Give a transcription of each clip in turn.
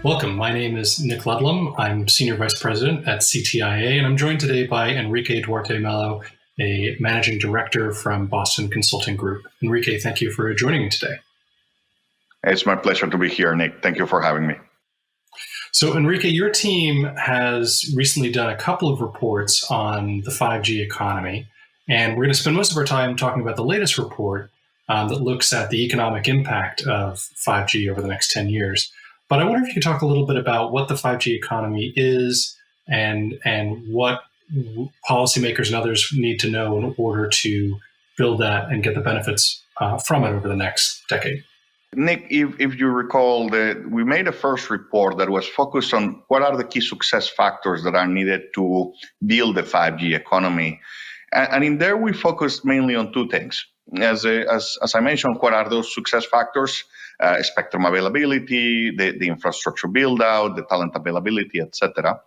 Welcome. My name is Nick Ludlum. I'm Senior Vice President at CTIA, and I'm joined today by Enrique Duarte Melo, a Managing Director from Boston Consulting Group. Enrique, thank you for joining me today. It's my pleasure to be here, Nick. Thank you for having me. So, Enrique, your team has recently done a couple of reports on the 5G economy, and we're going to spend most of our time talking about the latest report that looks at the economic impact of 5G over the next 10 years. But I wonder if you could talk a little bit about what the 5G economy is and what policymakers and others need to know in order to build that and get the benefits from it over the next decade. Nick, if you recall, we made a first report that was focused on what are the key success factors that are needed to build the 5G economy. And in there, we focused mainly on two things. As I mentioned, what are those success factors? Spectrum availability, the infrastructure build out, the talent availability, etc.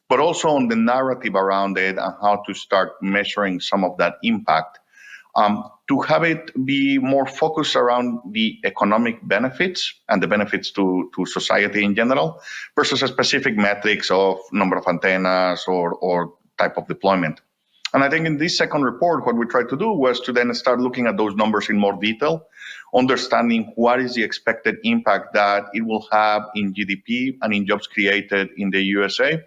But also on the narrative around it and how to start measuring some of that impact. To have it be more focused around the economic benefits and the benefits to society in general versus a specific metrics of number of antennas or type of deployment. And I think in this second report, what we tried to do was to then start looking at those numbers in more detail, understanding what is the expected impact that it will have in GDP and in jobs created in the USA,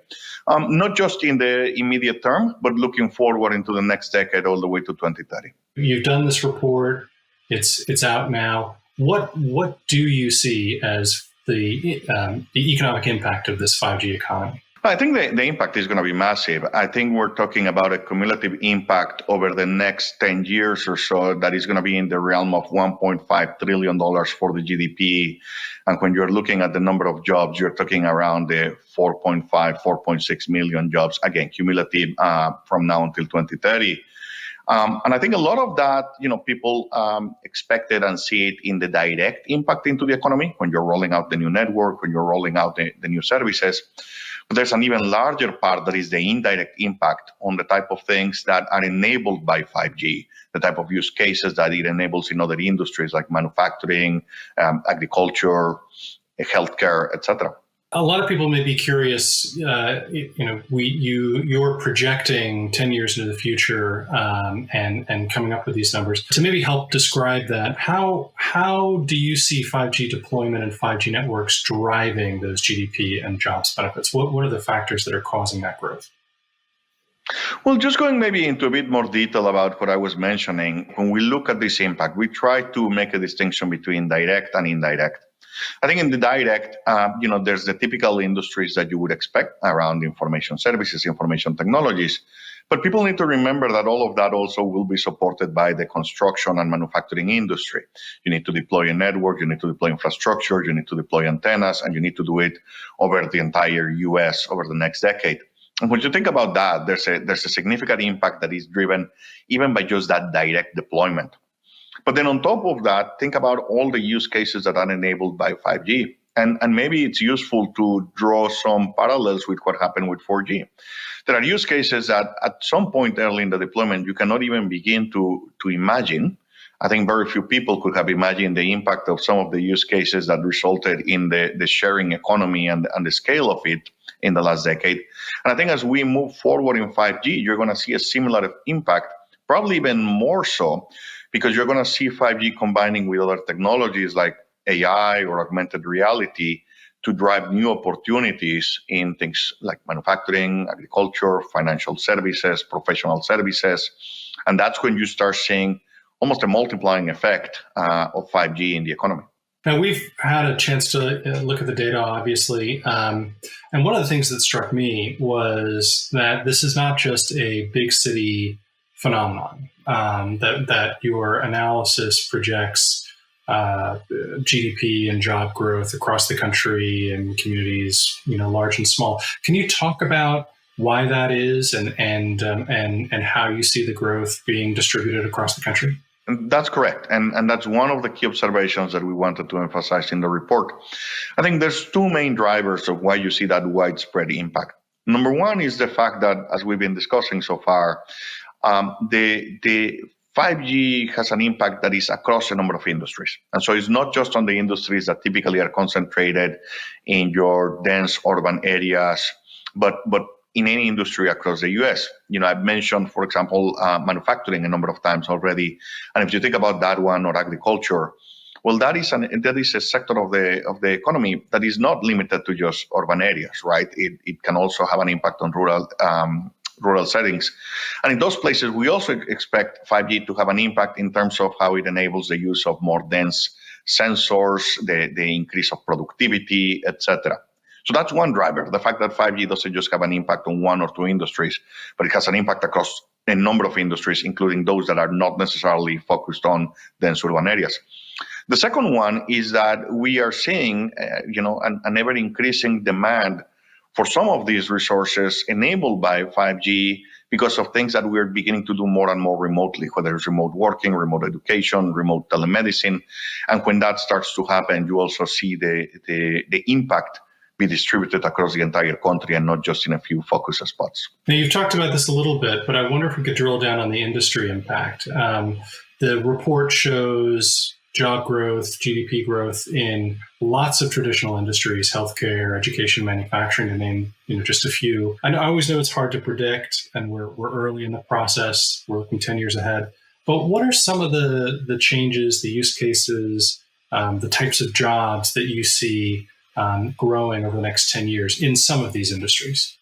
not just in the immediate term, but looking forward into the next decade all the way to 2030. You've done this report. It's out now. What do you see as the economic impact of this 5G economy? I think the impact is going to be massive. I think we're talking about a cumulative impact over the next 10 years or so that is going to be in the realm of $1.5 trillion for the GDP. And when you're looking at the number of jobs, you're talking around the 4.6 million jobs, again, cumulative from now until 2030. And I think a lot of that, people expected and see it in the direct impact into the economy when you're rolling out the new network, when you're rolling out the new services. But there's an even larger part that is the indirect impact on the type of things that are enabled by 5G, the type of use cases that it enables in other industries like manufacturing, agriculture, healthcare, etc. A lot of people may be curious. You're projecting 10 years into the future and coming up with these numbers. To maybe help describe that, how do you see 5G deployment and 5G networks driving those GDP and jobs benefits? What are the factors that are causing that growth? Well, just going maybe into a bit more detail about what I was mentioning, when we look at this impact, we try to make a distinction between direct and indirect. I think in the direct, there's the typical industries that you would expect around information services, information technologies. But people need to remember that all of that also will be supported by the construction and manufacturing industry. You need to deploy a network, you need to deploy infrastructure, you need to deploy antennas, and you need to do it over the entire US over the next decade. And when you think about that, there's a significant impact that is driven even by just that direct deployment. But then on top of that, think about all the use cases that are enabled by 5G. And maybe it's useful to draw some parallels with what happened with 4G. There are use cases that at some point early in the deployment, you cannot even begin to imagine. I think very few people could have imagined the impact of some of the use cases that resulted in the sharing economy and the scale of it in the last decade. And I think as we move forward in 5G, you're going to see a similar impact, probably even more so, because you're going to see 5G combining with other technologies like AI or augmented reality to drive new opportunities in things like manufacturing, agriculture, financial services, professional services. And that's when you start seeing almost a multiplying effect of 5G in the economy. Now, we've had a chance to look at the data, obviously. And one of the things that struck me was that this is not just a big city phenomenon, that your analysis projects GDP and job growth across the country and communities, large and small. Can you talk about why that is and how you see the growth being distributed across the country? That's correct. And that's one of the key observations that we wanted to emphasize in the report. I think there's two main drivers of why you see that widespread impact. Number one is the fact that, as we've been discussing so far, the 5G has an impact that is across a number of industries. And so it's not just on the industries that typically are concentrated in your dense urban areas, but in any industry across the US. I've mentioned, for example, manufacturing a number of times already. And if you think about that one, or agriculture, well, that is a sector of the economy that is not limited to just urban areas, right? It can also have an impact on rural settings. And in those places, we also expect 5G to have an impact in terms of how it enables the use of more dense sensors, the increase of productivity, etc. So that's one driver, the fact that 5G doesn't just have an impact on one or two industries, but it has an impact across a number of industries, including those that are not necessarily focused on dense urban areas. The second one is that we are seeing, an ever-increasing demand for some of these resources enabled by 5G because of things that we're beginning to do more and more remotely, whether it's remote working, remote education, remote telemedicine. And when that starts to happen, you also see the impact be distributed across the entire country and not just in a few focus spots. Now, you've talked about this a little bit, but I wonder if we could drill down on the industry impact. The report shows job growth, GDP growth in lots of traditional industries, healthcare, education, manufacturing, to name just a few. I always know it's hard to predict, and we're early in the process. We're looking 10 years ahead. But what are some of the changes, the use cases, the types of jobs that you see growing over the next 10 years in some of these industries?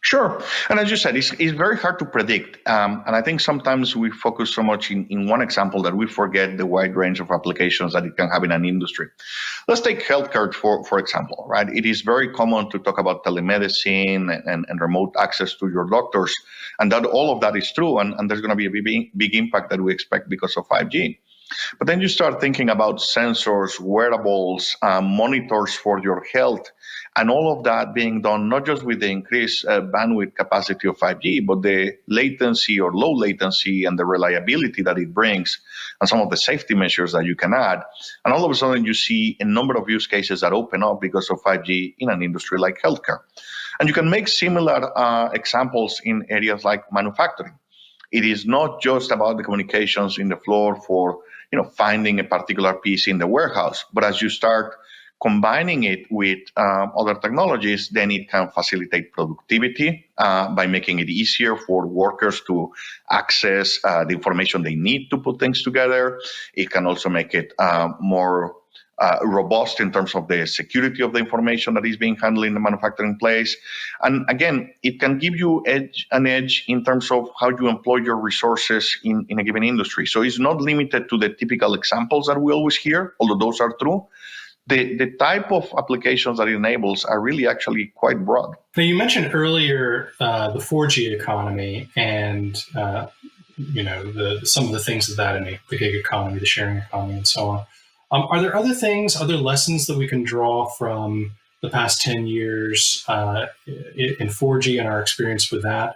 Sure. And as you said, it's very hard to predict. And I think sometimes we focus so much in one example that we forget the wide range of applications that it can have in an industry. Let's take healthcare, for example, right? It is very common to talk about telemedicine and remote access to your doctors, and that all of that is true. And there's going to be a big impact that we expect because of 5G. But then you start thinking about sensors, wearables, monitors for your health, and all of that being done not just with the increased bandwidth capacity of 5G, but the latency or low latency and the reliability that it brings, and some of the safety measures that you can add. And all of a sudden, you see a number of use cases that open up because of 5G in an industry like healthcare. And you can make similar examples in areas like manufacturing. It is not just about the communications in the floor for finding a particular piece in the warehouse, but as you start combining it with other technologies, then it can facilitate productivity by making it easier for workers to access the information they need to put things together. It can also make it more robust in terms of the security of the information that is being handled in the manufacturing place. And again, it can give you an edge in terms of how you employ your resources in a given industry. So it's not limited to the typical examples that we always hear, although those are true. The type of applications that it enables are really actually quite broad. Now, you mentioned earlier the 4G economy and some of the things that enable the gig economy, the sharing economy, and so on. Are there other lessons that we can draw from the past 10 years in 4G and our experience with that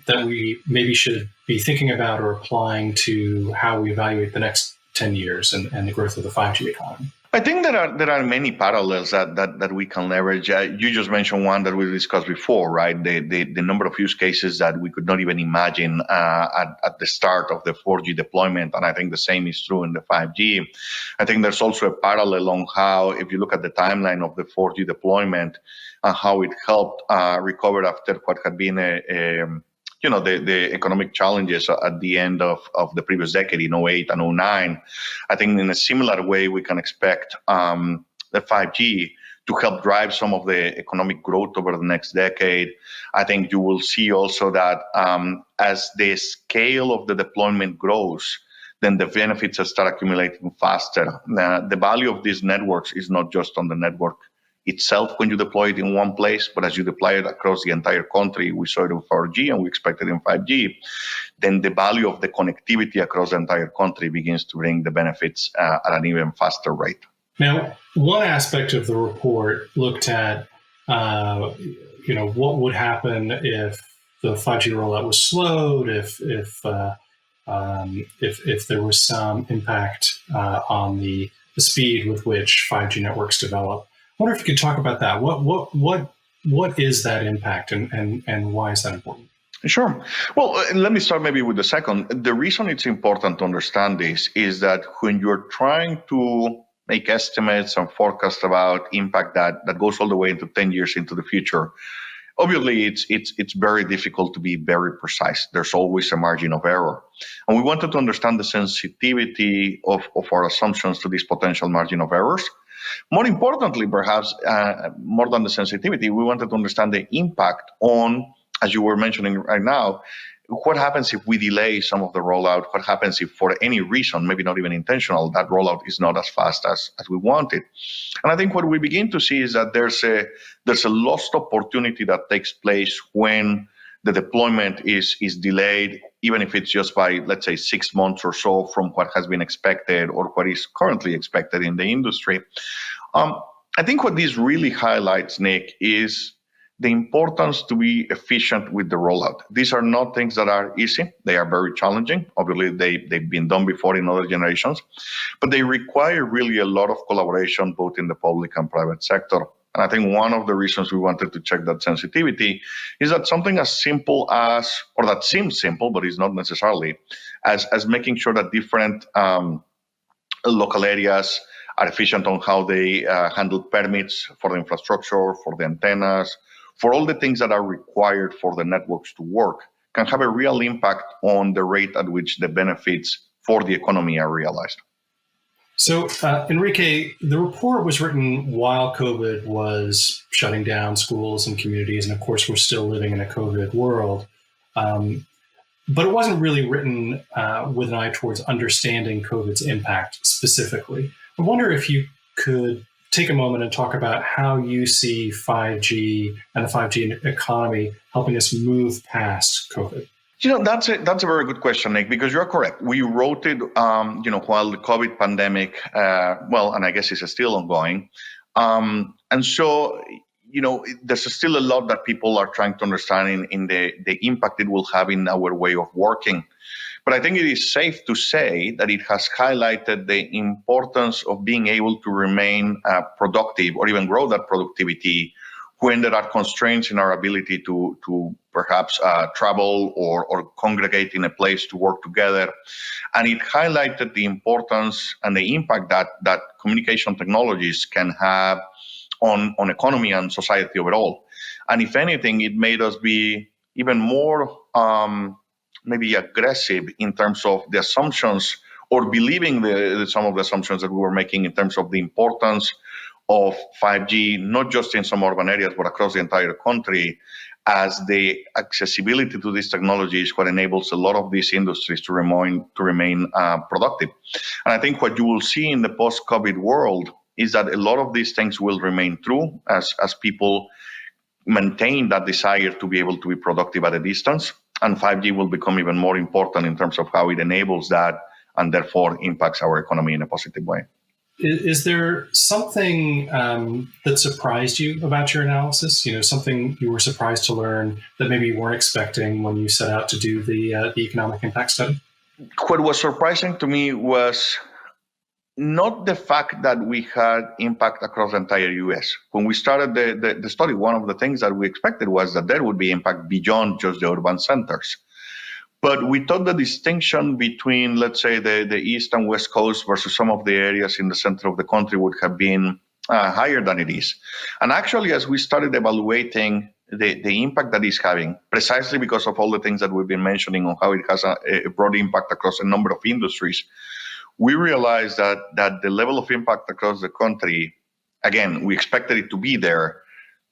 we maybe should be thinking about or applying to how we evaluate the next 10 years and the growth of the 5G economy? I think there are many parallels that we can leverage. You just mentioned one that we discussed before, right? The number of use cases that we could not even imagine at the start of the 4G deployment, and I think the same is true in the 5G. I think there's also a parallel on how, if you look at the timeline of the 4G deployment, how it helped recover after what had been the economic challenges at the end of the previous decade in 2008 and 2009. I think in a similar way, we can expect the 5G to help drive some of the economic growth over the next decade. I think you will see also that as the scale of the deployment grows, then the benefits start accumulating faster. The value of these networks is not just on the network itself when you deploy it in one place, but as you deploy it across the entire country, we saw it in 4G and we expect it in 5G, then the value of the connectivity across the entire country begins to bring the benefits at an even faster rate. Now, one aspect of the report looked at, what would happen if the 5G rollout was slowed, if there was some impact on the speed with which 5G networks develop. I wonder if you could talk about that. What is that impact and why is that important? Sure. Well, let me start maybe with the second. The reason it's important to understand this is that when you're trying to make estimates and forecasts about impact that goes all the way into 10 years into the future, obviously it's very difficult to be very precise. There's always a margin of error. And we wanted to understand the sensitivity of our assumptions to this potential margin of errors. More importantly, perhaps, more than the sensitivity, we wanted to understand the impact on, as you were mentioning right now, what happens if we delay some of the rollout? What happens if, for any reason, maybe not even intentional, that rollout is not as fast as we wanted? And I think what we begin to see is that there's a lost opportunity that takes place when the deployment is delayed, even if it's just by, let's say, 6 months or so from what has been expected or what is currently expected in the industry. I think what this really highlights, Nick, is the importance to be efficient with the rollout. These are not things that are easy. They are very challenging. Obviously, they've been done before in other generations, but they require really a lot of collaboration, both in the public and private sector. And I think one of the reasons we wanted to check that sensitivity is that something as simple as, or that seems simple, but is not necessarily, as making sure that different local areas are efficient on how they handle permits for the infrastructure, for the antennas, for all the things that are required for the networks to work, can have a real impact on the rate at which the benefits for the economy are realized. So, Enrique, the report was written while COVID was shutting down schools and communities, and of course, we're still living in a COVID world. But it wasn't really written with an eye towards understanding COVID's impact specifically. I wonder if you could take a moment and talk about how you see 5G and the 5G economy helping us move past COVID. That's a very good question, Nick, because you're correct. We wrote it, while the COVID pandemic, and I guess it's still ongoing. And so, there's still a lot that people are trying to understand in the impact it will have in our way of working. But I think it is safe to say that it has highlighted the importance of being able to remain productive or even grow that productivity when there are constraints in our ability to perhaps travel or congregate in a place to work together. And it highlighted the importance and the impact that communication technologies can have on economy and society overall. And if anything, it made us be even more maybe aggressive in terms of the assumptions or believing some of the assumptions that we were making in terms of the importance of 5G, not just in some urban areas, but across the entire country, as the accessibility to these technologies what enables a lot of these industries to remain productive. And I think what you will see in the post-COVID world is that a lot of these things will remain true as people maintain that desire to be able to be productive at a distance. And 5G will become even more important in terms of how it enables that and therefore impacts our economy in a positive way. Is there something that surprised you about your analysis? Something you were surprised to learn that maybe you weren't expecting when you set out to do the economic impact study? What was surprising to me was not the fact that we had impact across the entire U.S. When we started the study, one of the things that we expected was that there would be impact beyond just the urban centers. But we thought the distinction between, let's say, the East and West Coast versus some of the areas in the center of the country would have been higher than it is. And actually, as we started evaluating the impact that it's having, precisely because of all the things that we've been mentioning on how it has a broad impact across a number of industries, we realized that the level of impact across the country, again, we expected it to be there,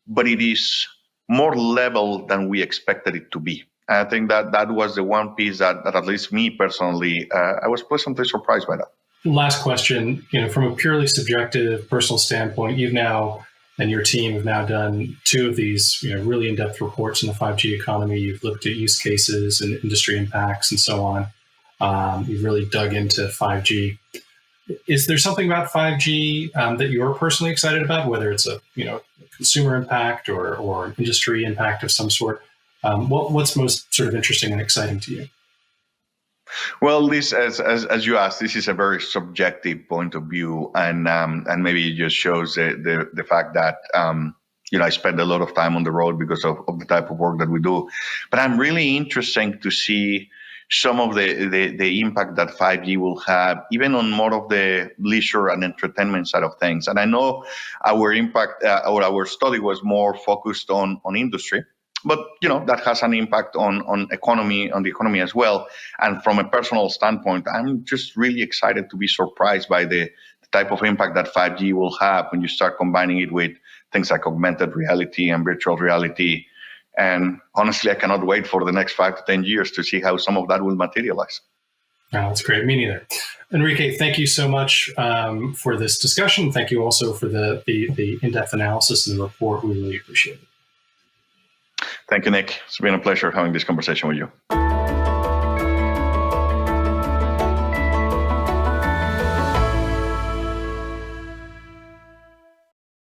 but it is more level than we expected it to be. And I think that was the one piece that at least me personally, I was pleasantly surprised by that. Last question, from a purely subjective personal standpoint, you've now and your team have now done 2 of these, really in-depth reports on the 5G economy. You've looked at use cases and industry impacts and so on. You've really dug into 5G. Is there something about 5G that you're personally excited about, whether it's a consumer impact or an industry impact of some sort? What's most sort of interesting and exciting to you? Well, this, as you asked, this is a very subjective point of view, and maybe it just shows the fact that I spend a lot of time on the road because of the type of work that we do. But I'm really interested to see some of the impact that 5G will have, even on more of the leisure and entertainment side of things. And I know our impact or our study was more focused on industry, but that has an impact on the economy as well. And from a personal standpoint, I'm just really excited to be surprised by the type of impact that 5G will have when you start combining it with things like augmented reality and virtual reality. And honestly, I cannot wait for the next 5 to 10 years to see how some of that will materialize. Oh, that's great. Me neither. Enrique, thank you so much for this discussion. Thank you also for the in-depth analysis and the report. We really appreciate it. Thank you, Nick. It's been a pleasure having this conversation with you.